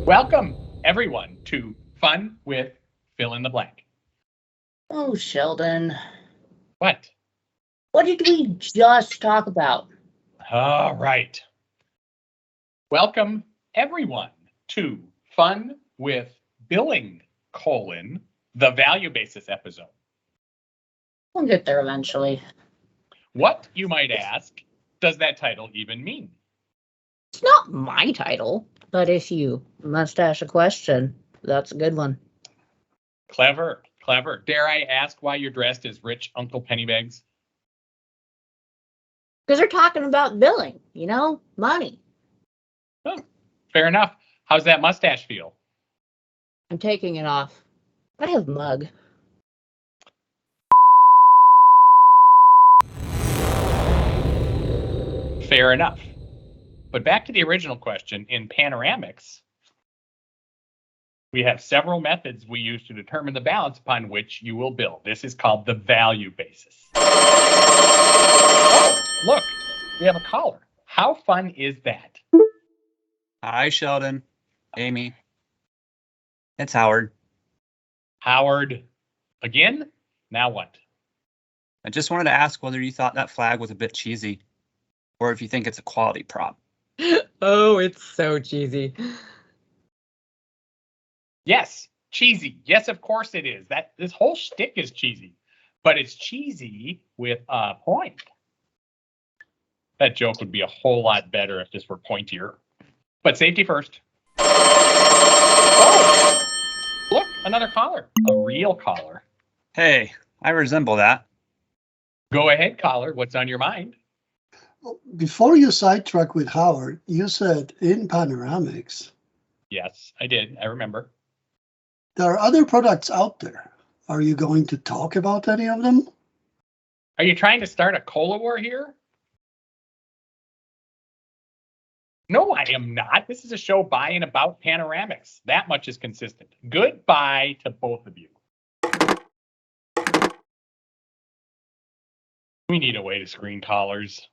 Welcome, everyone, to Fun with Fill in the Blank. Oh, Sheldon. What? What did we just talk about? All right. Welcome, everyone, to Fun with Billing, the value basis episode. We'll get there eventually. What, you might ask, does that title even mean? It's not my title, but if you must ask a question, that's a good one. Clever. Dare I ask why you're dressed as rich Uncle Pennybags? Because they're talking about billing, money. Oh, fair enough. How's that mustache feel? I'm taking it off. I have mug. Fair enough. But back to the original question, in panoramics, we have several methods we use to determine the balance upon which you will bill. This is called the value basis. Oh, look, we have a caller. How fun is that? Hi, Sheldon, Amy. It's Howard. Howard, again? Now what? I just wanted to ask whether you thought that flag was a bit cheesy, or if you think it's a quality prop. Oh, it's so cheesy. Yes, cheesy. Yes, of course it is. This whole shtick is cheesy, but it's cheesy with a point. That joke would be a whole lot better if this were pointier. But safety first. Oh, look, another caller. A real caller. Hey, I resemble that. Go ahead, caller. What's on your mind? Before you sidetrack with Howard, you said in panoramics. Yes, I did. I remember. There are other products out there. Are you going to talk about any of them? Are you trying to start a cola war here? No, I am not. This is a show by and about panoramics. That much is consistent. Goodbye to both of you. We need a way to screen callers.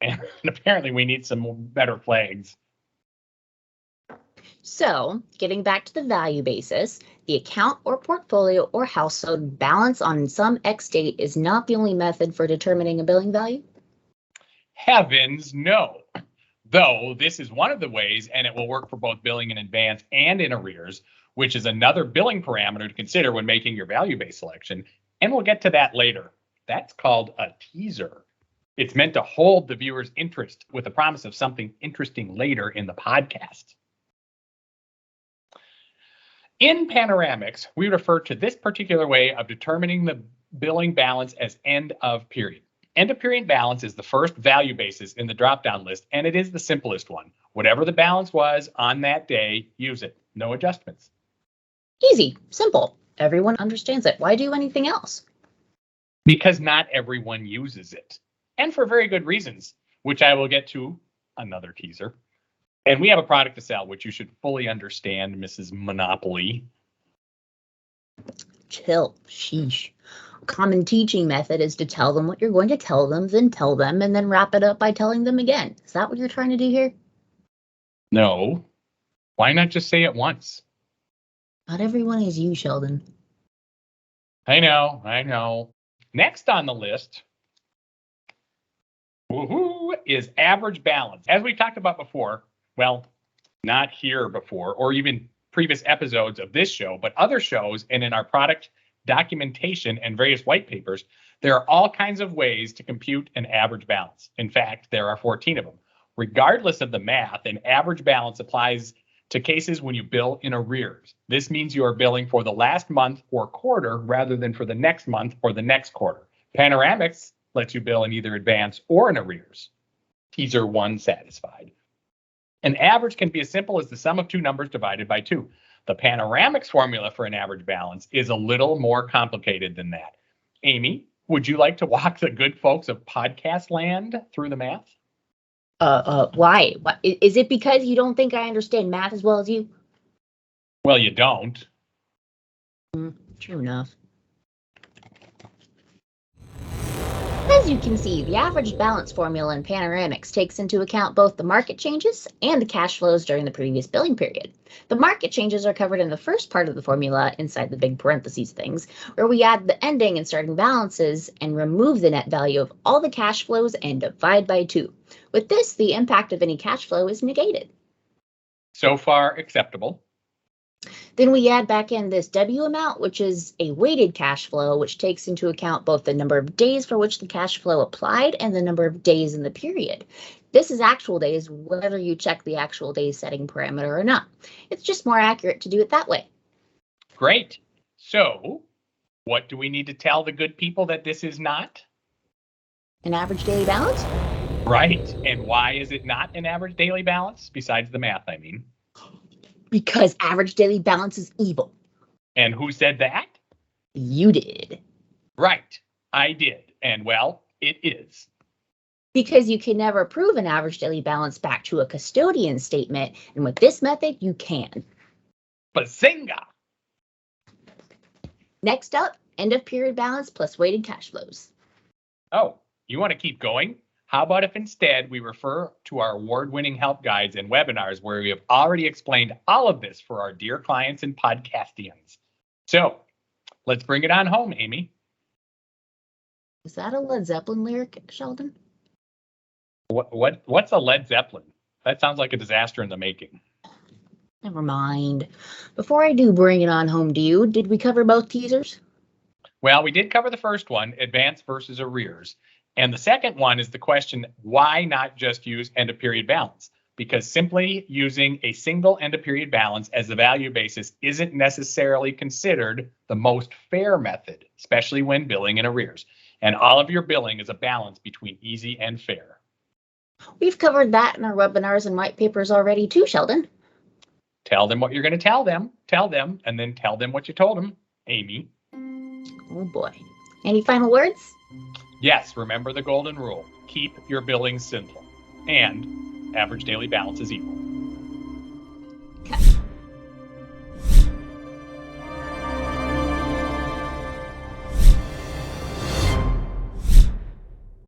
And apparently we need some better flags. So, getting back to the value basis, the account or portfolio or household balance on some X date is not the only method for determining a billing value? Heavens, no. Though this is one of the ways, and it will work for both billing in advance and in arrears, which is another billing parameter to consider when making your value-based selection. And we'll get to that later. That's called a teaser. It's meant to hold the viewer's interest with a promise of something interesting later in the podcast. In panoramics, we refer to this particular way of determining the billing balance as end of period. End of period balance is the first value basis in the drop-down list, and it is the simplest one. Whatever the balance was on that day, use it. No adjustments. Easy, simple. Everyone understands it. Why do anything else? Because not everyone uses it. And for very good reasons, which I will get to another teaser. And we have a product to sell, which you should fully understand, Mrs. Monopoly. Chill. Sheesh. A common teaching method is to tell them what you're going to tell them, then tell them, and then wrap it up by telling them again. Is that what you're trying to do here? No. Why not just say it once? Not everyone is you, Sheldon. I know. Next on the list, woohoo, is average balance. As we talked about before, well, not here before, or even previous episodes of this show, but other shows and in our product documentation and various white papers, there are all kinds of ways to compute an average balance. In fact, there are 14 of them. Regardless of the math, an average balance applies to cases when you bill in arrears. This means you are billing for the last month or quarter rather than for the next month or the next quarter. Panoramics lets you bill in either advance or in arrears. Teaser 1 satisfied. An average can be as simple as the sum of two numbers divided by 2. The panoramics formula for an average balance is a little more complicated than that. Amy, would you like to walk the good folks of podcast land through the math? Why? Is it because you don't think I understand math as well as you? Well, you don't. True enough. As you can see, the average balance formula in panoramics takes into account both the market changes and the cash flows during the previous billing period. The market changes are covered in the first part of the formula inside the big parentheses things, where we add the ending and starting balances and remove the net value of all the cash flows and divide by 2. With this, the impact of any cash flow is negated. So far, acceptable. Then we add back in this W amount, which is a weighted cash flow, which takes into account both the number of days for which the cash flow applied and the number of days in the period. This is actual days, whether you check the actual days setting parameter or not. It's just more accurate to do it that way. Great. So, what do we need to tell the good people that this is not? An average daily balance? Right. And why is it not an average daily balance? Besides the math, I mean. Because average daily balance is evil. And who said that? You did. Right. I did. And well, it is. Because you can never prove an average daily balance back to a custodian statement, and with this method, you can. Bazinga! Next up, end of period balance plus weighted cash flows. Oh, you want to keep going? How about if instead we refer to our award-winning help guides and webinars where we have already explained all of this for our dear clients and podcastians. So let's bring it on home, Amy. Is that a Led Zeppelin lyric, Sheldon? What's a Led Zeppelin? That sounds like a disaster in the making. Never mind. Before I do bring it on home to you, did we cover both teasers? Well, we did cover the first one, advance versus arrears. And the second one is the question, why not just use end of period balance? Because simply using a single end of period balance as the value basis isn't necessarily considered the most fair method, especially when billing in arrears. And all of your billing is a balance between easy and fair. We've covered that in our webinars and white papers already too, Sheldon. Tell them what you're going to tell them, and then tell them what you told them, Amy. Oh boy. Any final words? Yes, remember the golden rule. Keep your billing simple. And average daily balance is equal.